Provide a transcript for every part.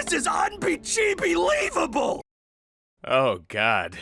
This is unbelievable! Oh, God.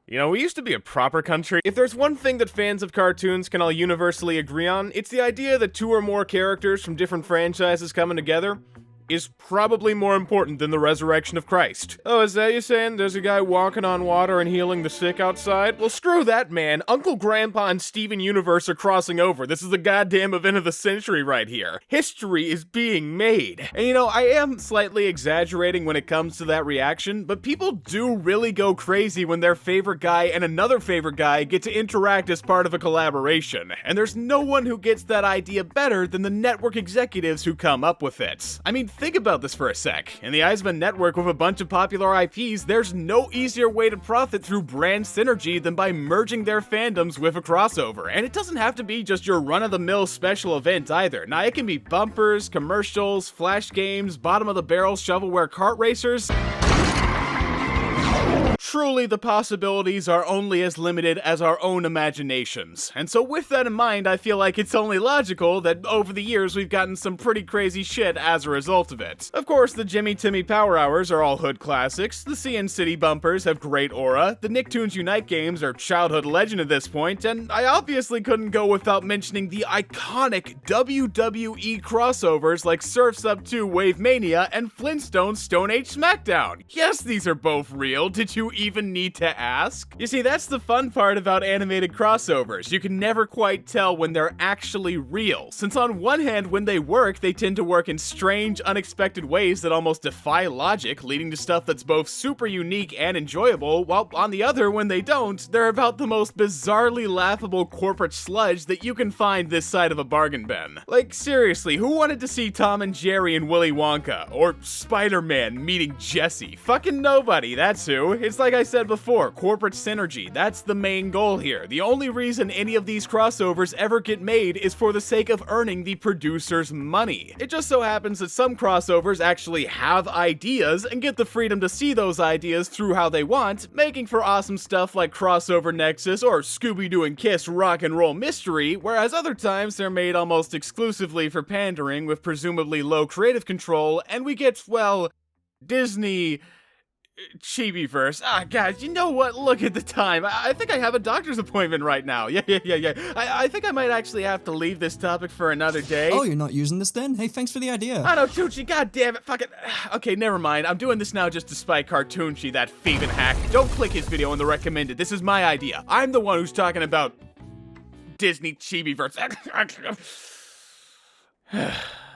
You know, we used to be a proper country. If there's one thing that fans of cartoons can all universally agree on, it's the idea that two or more characters from different franchises coming together is probably more important than the resurrection of Christ. Oh, is that you saying there's a guy walking on water and healing the sick outside? Well, screw that, man. Uncle Grandpa and Steven Universe are crossing over. This is the goddamn event of the century right here. History is being made. And you know, I am slightly exaggerating when it comes to that reaction, but people do really go crazy when their favorite guy and another favorite guy get to interact as part of a collaboration. And there's no one who gets that idea better than the network executives who come up with it. I mean, think about this for a sec. In the eyes of a network with a bunch of popular IPs, there's no easier way to profit through brand synergy than by merging their fandoms with a crossover. And it doesn't have to be just your run-of-the-mill special event either. Now, it can be bumpers, commercials, flash games, bottom-of-the-barrel shovelware kart racers. Truly, the possibilities are only as limited as our own imaginations. And so with that in mind, I feel like it's only logical that over the years we've gotten some pretty crazy shit as a result of it. Of course, the Jimmy Timmy Power Hours are all hood classics, the CN City bumpers have great aura, the Nicktoons Unite games are childhood legend at this point, and I obviously couldn't go without mentioning the iconic WWE crossovers like Surf's Up 2 Wave Mania and Flintstones Stone Age SmackDown. Yes, these are both real. Did you even need to ask? You see, that's the fun part about animated crossovers. You can never quite tell when they're actually real, since on one hand, when they work, they tend to work in strange, unexpected ways that almost defy logic, leading to stuff that's both super unique and enjoyable, while on the other, when they don't, they're about the most bizarrely laughable corporate sludge that you can find this side of a bargain bin. Like, seriously, who wanted to see Tom and Jerry and Willy Wonka? Or Spider-Man meeting Jesse? Fucking nobody, that's who. It's like I said before, corporate synergy, that's the main goal here. The only reason any of these crossovers ever get made is for the sake of earning the producer's money. It just so happens that some crossovers actually have ideas and get the freedom to see those ideas through how they want, making for awesome stuff like Crossover Nexus or Scooby-Doo and Kiss Rock and Roll Mystery, whereas other times they're made almost exclusively for pandering with presumably low creative control, and we get, well, Disney Chibiverse. Ah, guys, you know what? Look at the time. I think I have a doctor's appointment right now. Yeah. I think I might actually have to leave this topic for another day. Oh, you're not using this then? Hey, thanks for the idea. I know, Tucci, god damn it, fucking... Okay, never mind. I'm doing this now just to spite Cartoonchi, that thieving hack. Don't click his video in the recommended. This is my idea. I'm the one who's talking about Disney Chibiverse.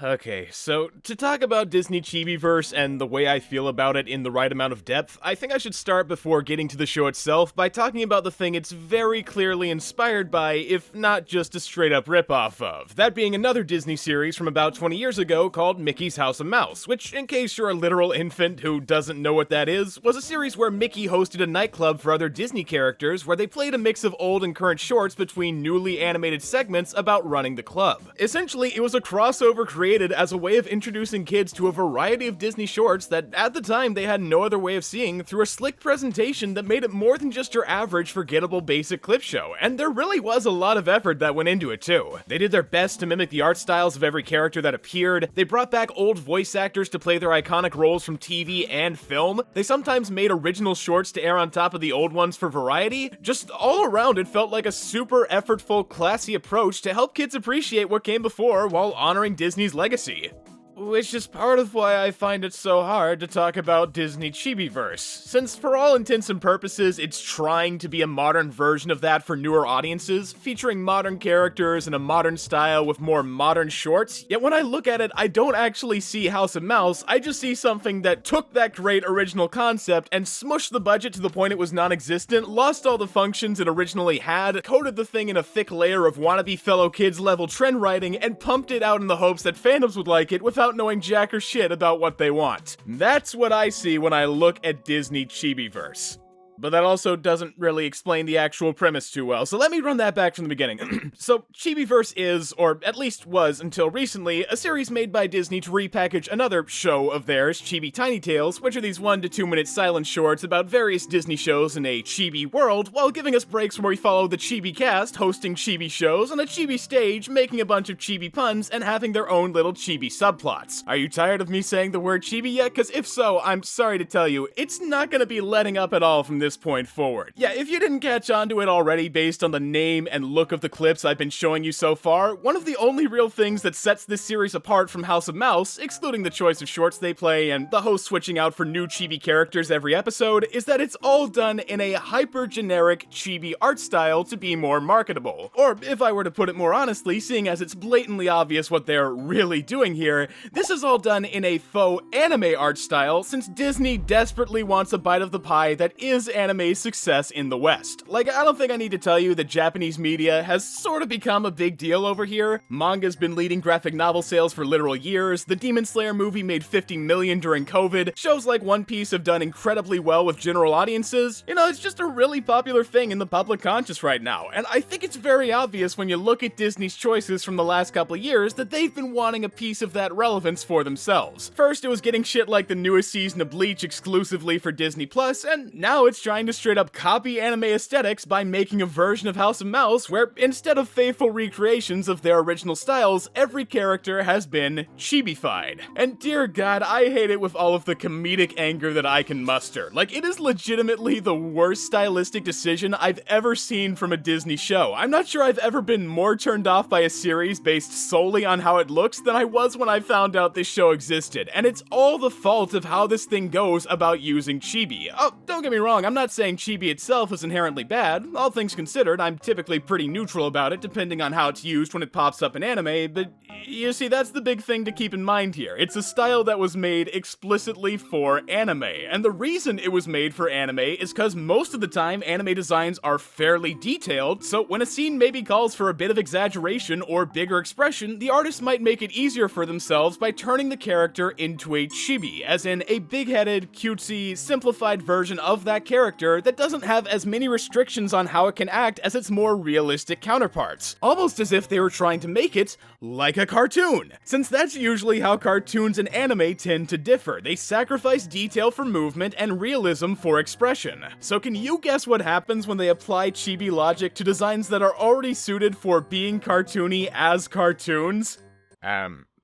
Okay, so to talk about Disney Chibiverse and the way I feel about it in the right amount of depth, I think I should start before getting to the show itself by talking about the thing it's very clearly inspired by, if not just a straight up ripoff of. That being another Disney series from about 20 years ago called Mickey's House of Mouse, which, in case you're a literal infant who doesn't know what that is, was a series where Mickey hosted a nightclub for other Disney characters where they played a mix of old and current shorts between newly animated segments about running the club. Essentially, it was a crossover created as a way of introducing kids to a variety of Disney shorts that at the time they had no other way of seeing through a slick presentation that made it more than just your average forgettable basic clip show, and there really was a lot of effort that went into it too. They did their best to mimic the art styles of every character that appeared, they brought back old voice actors to play their iconic roles from TV and film, they sometimes made original shorts to air on top of the old ones for variety. Just all around it felt like a super effortful, classy approach to help kids appreciate what came before while honoring Disney's legacy. Which is part of why I find it so hard to talk about Disney Chibiverse, since for all intents and purposes, it's trying to be a modern version of that for newer audiences, featuring modern characters in a modern style with more modern shorts, yet when I look at it, I don't actually see House of Mouse, I just see something that took that great original concept and smushed the budget to the point it was non-existent, lost all the functions it originally had, coated the thing in a thick layer of wannabe fellow kids level trend writing, and pumped it out in the hopes that fandoms would like it without knowing jack or shit about what they want. That's what I see when I look at Disney Chibiverse. but that also doesn't really explain the actual premise too well, so let me run that back from the beginning. So, Chibiverse is, or at least was until recently, a series made by Disney to repackage another show of theirs, Chibi Tiny Tales, which are these 1 to 2 minute silent shorts about various Disney shows in a chibi world, while giving us breaks where we follow the Chibi cast hosting chibi shows on a chibi stage, making a bunch of chibi puns, and having their own little chibi subplots. Are you tired of me saying the word chibi yet? Cause if so, I'm sorry to tell you, it's not gonna be letting up at all from this point forward. Yeah, if you didn't catch on to it already based on the name and look of the clips I've been showing you so far, one of the only real things that sets this series apart from House of Mouse, excluding the choice of shorts they play and the host switching out for new chibi characters every episode, is that it's all done in a hyper-generic chibi art style to be more marketable. Or, if I were to put it more honestly, seeing as it's blatantly obvious what they're really doing here, this is all done in a faux anime art style since Disney desperately wants a bite of the pie that is anime's success in the West. Like, I don't think I need to tell you that Japanese media has sort of become a big deal over here. Manga's been leading graphic novel sales for literal years, the Demon Slayer movie made $50 million during COVID, shows like One Piece have done incredibly well with general audiences. You know, it's just a really popular thing in the public conscious right now, and I think it's very obvious when you look at Disney's choices from the last couple of years that they've been wanting a piece of that relevance for themselves. First, it was getting shit like the newest season of Bleach exclusively for Disney Plus, and now it's trying to straight up copy anime aesthetics by making a version of House of Mouse where, instead of faithful recreations of their original styles, every character has been chibified. And dear God, I hate it with all of the comedic anger that I can muster. Like, it is legitimately the worst stylistic decision I've ever seen from a Disney show. I'm not sure I've ever been more turned off by a series based solely on how it looks than I was when I found out this show existed, and it's all the fault of how this thing goes about using chibi. Oh, don't get me wrong, I'm not saying chibi itself is inherently bad. All things considered, I'm typically pretty neutral about it depending on how it's used when it pops up in anime, but you see, that's the big thing to keep in mind here. It's a style that was made explicitly for anime, and the reason it was made for anime is because most of the time anime designs are fairly detailed, so when a scene maybe calls for a bit of exaggeration or bigger expression, the artist might make it easier for themselves by turning the character into a chibi, as in a big-headed, cutesy, simplified version of that character that doesn't have as many restrictions on how it can act as its more realistic counterparts. Almost as if they were trying to make it like a cartoon, since that's usually how cartoons and anime tend to differ. They sacrifice detail for movement and realism for expression. So can you guess what happens when they apply chibi logic to designs that are already suited for being cartoony as cartoons?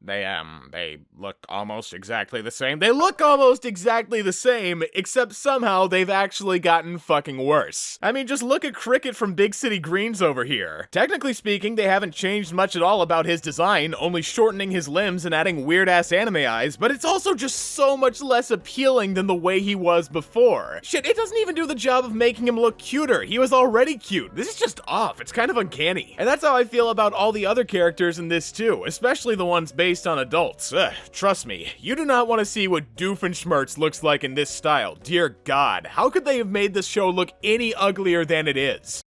They look almost exactly the same. They look almost exactly the same, except somehow they've actually gotten fucking worse. I mean, just look at Cricket from Big City Greens over here. Technically speaking, they haven't changed much at all about his design, only shortening his limbs and adding weird-ass anime eyes, but it's also just so much less appealing than the way he was before. Shit, it doesn't even do the job of making him look cuter. He was already cute. This is just off. It's kind of uncanny. And that's how I feel about all the other characters in this too, especially the ones based on adults. Trust me, you do not want to see what Doofenshmirtz looks like in this style. Dear God, how could they have made this show look any uglier than it is?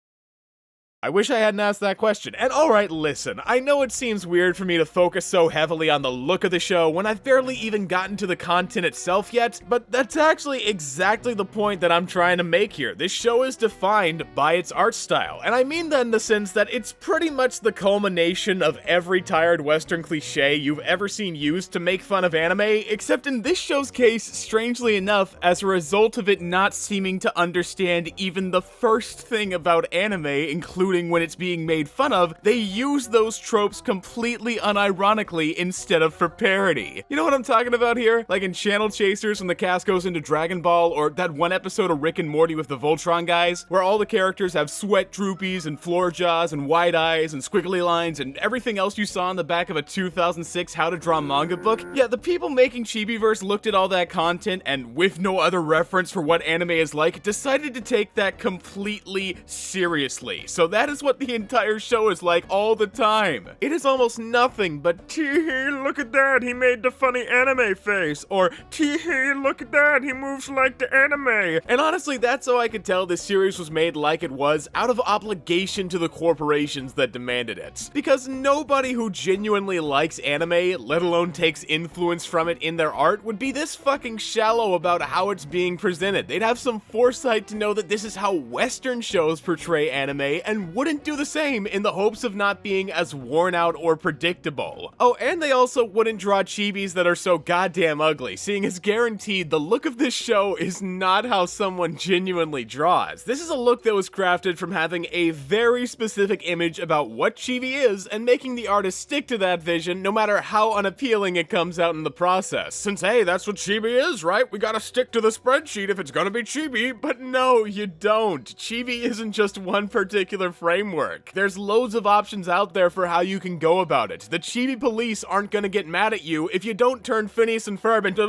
I wish I hadn't asked that question. And alright, listen, I know it seems weird for me to focus so heavily on the look of the show when I've barely even gotten to the content itself yet, but that's actually exactly the point that I'm trying to make here. This show is defined by its art style, and I mean that in the sense that it's pretty much the culmination of every tired Western cliche you've ever seen used to make fun of anime, except in this show's case, strangely enough, as a result of it not seeming to understand even the first thing about anime, including when it's being made fun of, they use those tropes completely unironically instead of for parody. You know what I'm talking about here? Like in Channel Chasers when the cast goes into Dragon Ball, or that one episode of Rick and Morty with the Voltron guys, where all the characters have sweat droopies and floor jaws and wide eyes and squiggly lines and everything else you saw on the back of a 2006 How to Draw Manga book? Yeah, the people making Chibiverse looked at all that content and, with no other reference for what anime is like, decided to take that completely seriously. So that That is what the entire show is like all the time. It is almost nothing but tee-hee, look at that, he made the funny anime face, or tee-hee, look at that, he moves like the anime. And honestly, that's how I could tell this series was made like it was, out of obligation to the corporations that demanded it. Because nobody who genuinely likes anime, let alone takes influence from it in their art, would be this fucking shallow about how it's being presented. They'd have some foresight to know that this is how Western shows portray anime, and wouldn't do the same in the hopes of not being as worn out or predictable. Oh, and they also wouldn't draw chibis that are so goddamn ugly, seeing as guaranteed the look of this show is not how someone genuinely draws. This is a look that was crafted from having a very specific image about what chibi is, and making the artist stick to that vision no matter how unappealing it comes out in the process. Since hey, that's what chibi is, right? We gotta stick to the spreadsheet if it's gonna be chibi. But no, you don't. Chibi isn't just one particular framework. There's loads of options out there for how you can go about it. The chibi police aren't gonna get mad at you if you don't turn Phineas and Ferb into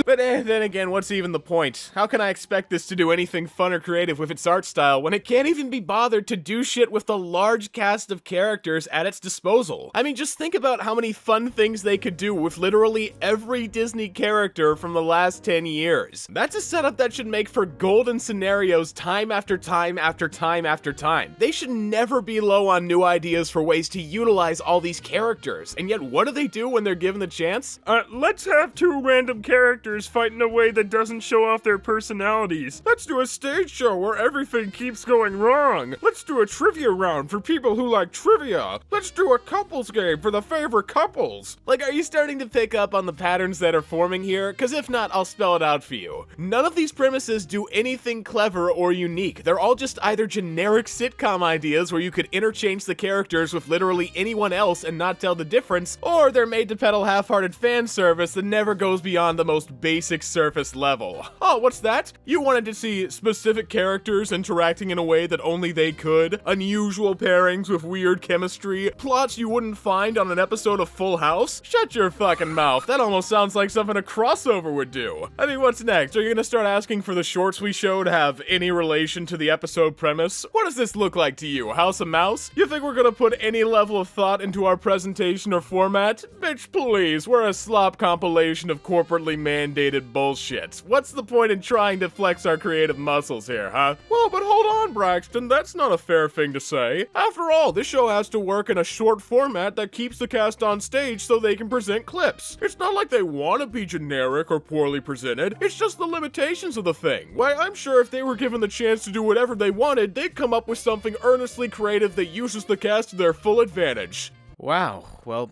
but then again, what's even the point? How can I expect this to do anything fun or creative with its art style when it can't even be bothered to do shit with the large cast of characters at its disposal? I mean, just think about how many fun things they could do with literally every Disney character from the last 10 years. That's a setup that should make for golden scenarios time after time after time after time. They should never be low on new ideas for ways to utilize all these characters, and yet what do they do when they're given the chance? Let's have two random characters fight in a way that doesn't show off their personalities. Let's do a stage show where everything keeps going wrong. Let's do a trivia round for people who like trivia. Let's do a couples game for the favorite couples. Like, are you starting to pick up on the patterns that are forming here? Cause if not, I'll spell it out for you. None of these premises do anything clever or unique. They're all just either generic sitcom ideas where you could interchange the characters with literally anyone else and not tell the difference, or they're made to peddle half-hearted fan service that never goes beyond the most basic surface level. Oh, what's that? You wanted to see specific characters interacting in a way that only they could? Unusual pairings with weird chemistry? Plots you wouldn't find on an episode of Full House? Shut your fucking mouth. That almost sounds like something a crossover would do. I mean, what's next? Are you gonna start asking for the shorts we show to have any relation to the episode premise? What does this look like to you, House of Mouse? You think we're gonna put any level of thought into our presentation or format? Bitch, please, we're a slop compilation of corporately mandated bullshit. What's the point in trying to flex our creative muscles here, huh? Well, but hold on, Braxton, that's not a fair thing to say. After all, this show has to work in a short format that keeps the cast on stage so they can present clips. It's not like they want to be generic or poorly presented, it's just the limitations of the thing. Why, I'm sure if they were given the chance to do whatever they wanted, they'd come up with something earnestly creative that uses the cast to their full advantage. Wow, well,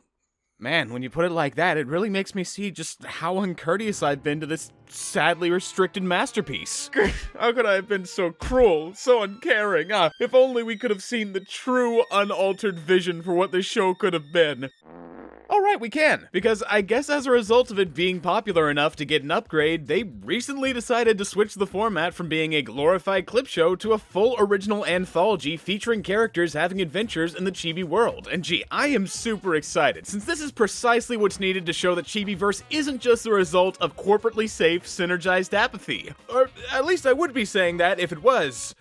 man, when you put it like that, it really makes me see just how uncourteous I've been to this sadly restricted masterpiece. How could I have been so cruel, so uncaring? If only we could have seen the true, unaltered vision for what this show could have been. Alright, we can, because I guess as a result of it being popular enough to get an upgrade, they recently decided to switch the format from being a glorified clip show to a full original anthology featuring characters having adventures in the chibi world. And gee, I am super excited, since this is precisely what's needed to show that Chibiverse isn't just the result of corporately safe, synergized apathy. Or at least I would be saying that if it was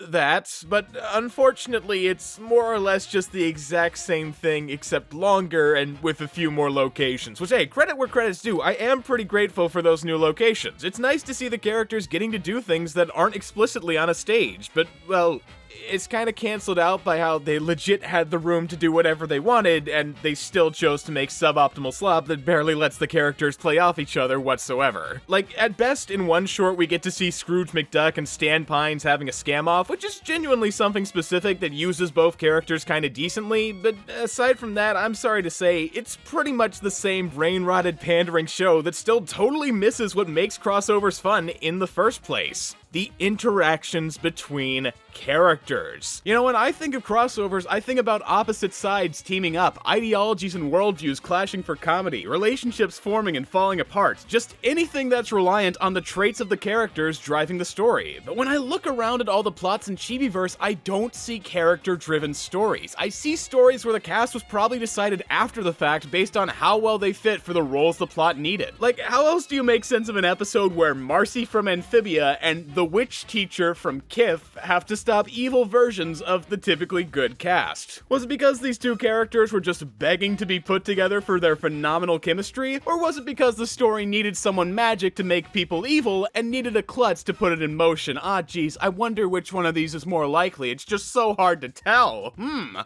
that, but unfortunately it's more or less just the exact same thing except longer and with a few more locations, which hey, credit where credit's due, I am pretty grateful for those new locations. It's nice to see the characters getting to do things that aren't explicitly on a stage, but well, it's kind of canceled out by how they legit had the room to do whatever they wanted, and they still chose to make suboptimal slop that barely lets the characters play off each other whatsoever. Like, at best, in one short we get to see Scrooge McDuck and Stan Pines having a scam-off, which is genuinely something specific that uses both characters kinda decently, but aside from that, I'm sorry to say, it's pretty much the same brain-rotted pandering show that still totally misses what makes crossovers fun in the first place. The interactions between characters. You know, when I think of crossovers, I think about opposite sides teaming up, ideologies and worldviews clashing for comedy, relationships forming and falling apart, just anything that's reliant on the traits of the characters driving the story. But when I look around at all the plots in Chibiverse, I don't see character-driven stories. I see stories where the cast was probably decided after the fact based on how well they fit for the roles the plot needed. Like, how else do you make sense of an episode where Marcy from Amphibia and the witch teacher from Kif have to stop evil evil versions of the typically good cast? Was it because these two characters were just begging to be put together for their phenomenal chemistry, or was it because the story needed someone magic to make people evil and needed a klutz to put it in motion? Ah, geez, I wonder which one of these is more likely. It's just so hard to tell.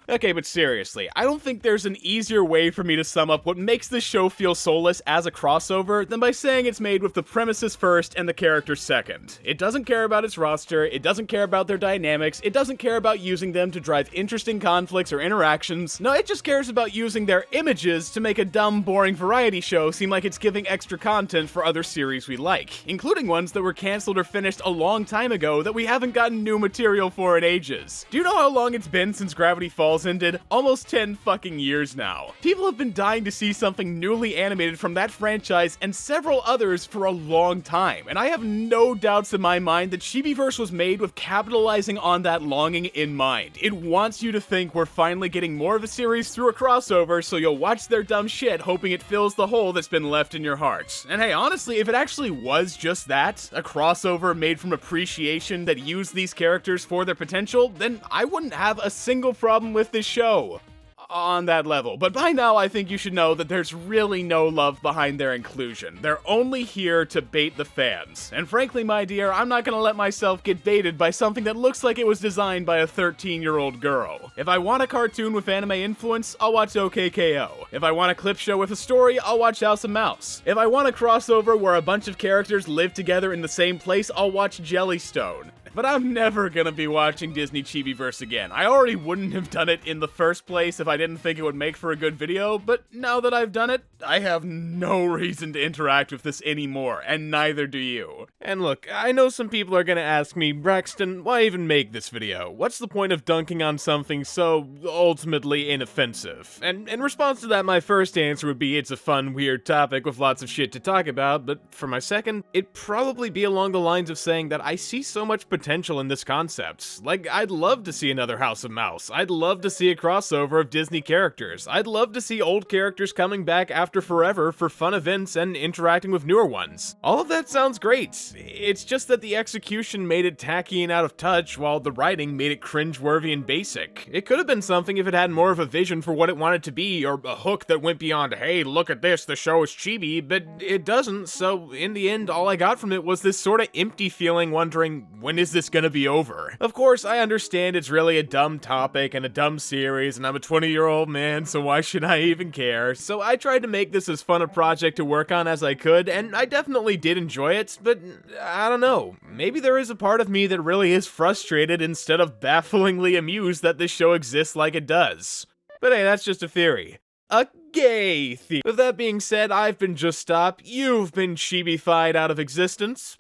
Okay, but seriously, I don't think there's an easier way for me to sum up what makes this show feel soulless as a crossover than by saying it's made with the premises first and the characters second. It doesn't care about its roster, it doesn't care about their dynamics, it doesn't care about using them to drive interesting conflicts or interactions. No, it just cares about using their images to make a dumb, boring variety show seem like it's giving extra content for other series we like, including ones that were cancelled or finished a long time ago that we haven't gotten new material for in ages. Do you know how long it's been since Gravity Falls ended? Almost 10 fucking years now. People have been dying to see something newly animated from that franchise and several others for a long time, and I have no doubts in my mind that Chibiverse was made with capitalizing on that longing in mind. It wants you to think we're finally getting more of a series through a crossover, so you'll watch their dumb shit hoping it fills the hole that's been left in your heart. And hey, honestly, if it actually was just that, a crossover made from appreciation that used these characters for their potential, then I wouldn't have a single problem with this show on that level. But by now, I think you should know that there's really no love behind their inclusion. They're only here to bait the fans. And frankly, my dear, I'm not gonna let myself get baited by something that looks like it was designed by a 13-year-old girl. If I want a cartoon with anime influence, I'll watch OKKO. If I want a clip show with a story, I'll watch House of Mouse. If I want a crossover where a bunch of characters live together in the same place, I'll watch Jellystone. But I'm never gonna be watching Disney Chibiverse again. I already wouldn't have done it in the first place if I didn't think it would make for a good video, but now that I've done it, I have no reason to interact with this anymore, and neither do you. And look, I know some people are gonna ask me, Braxton, why even make this video? What's the point of dunking on something so ultimately inoffensive? And in response to that, my first answer would be it's a fun, weird topic with lots of shit to talk about, but for my second, it'd probably be along the lines of saying that I see so much potential in this concept. Like, I'd love to see another House of Mouse. I'd love to see a crossover of Disney characters. I'd love to see old characters coming back after forever for fun events and interacting with newer ones. All of that sounds great. It's just that the execution made it tacky and out of touch, while the writing made it cringeworthy and basic. It could have been something if it had more of a vision for what it wanted to be, or a hook that went beyond, hey, look at this, the show is chibi, but it doesn't, so in the end, all I got from it was this sort of empty feeling wondering, when is this gonna be over? Of course, I understand it's really a dumb topic and a dumb series, and I'm a 20-year-old man, so why should I even care? So I tried to make this as fun a project to work on as I could, and I definitely did enjoy it, but I don't know. Maybe there is a part of me that really is frustrated instead of bafflingly amused that this show exists like it does. But hey, that's just a theory. A gay theory. With that being said, I've been Just Stop, you've been chibified out of existence,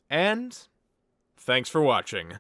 and thanks for watching.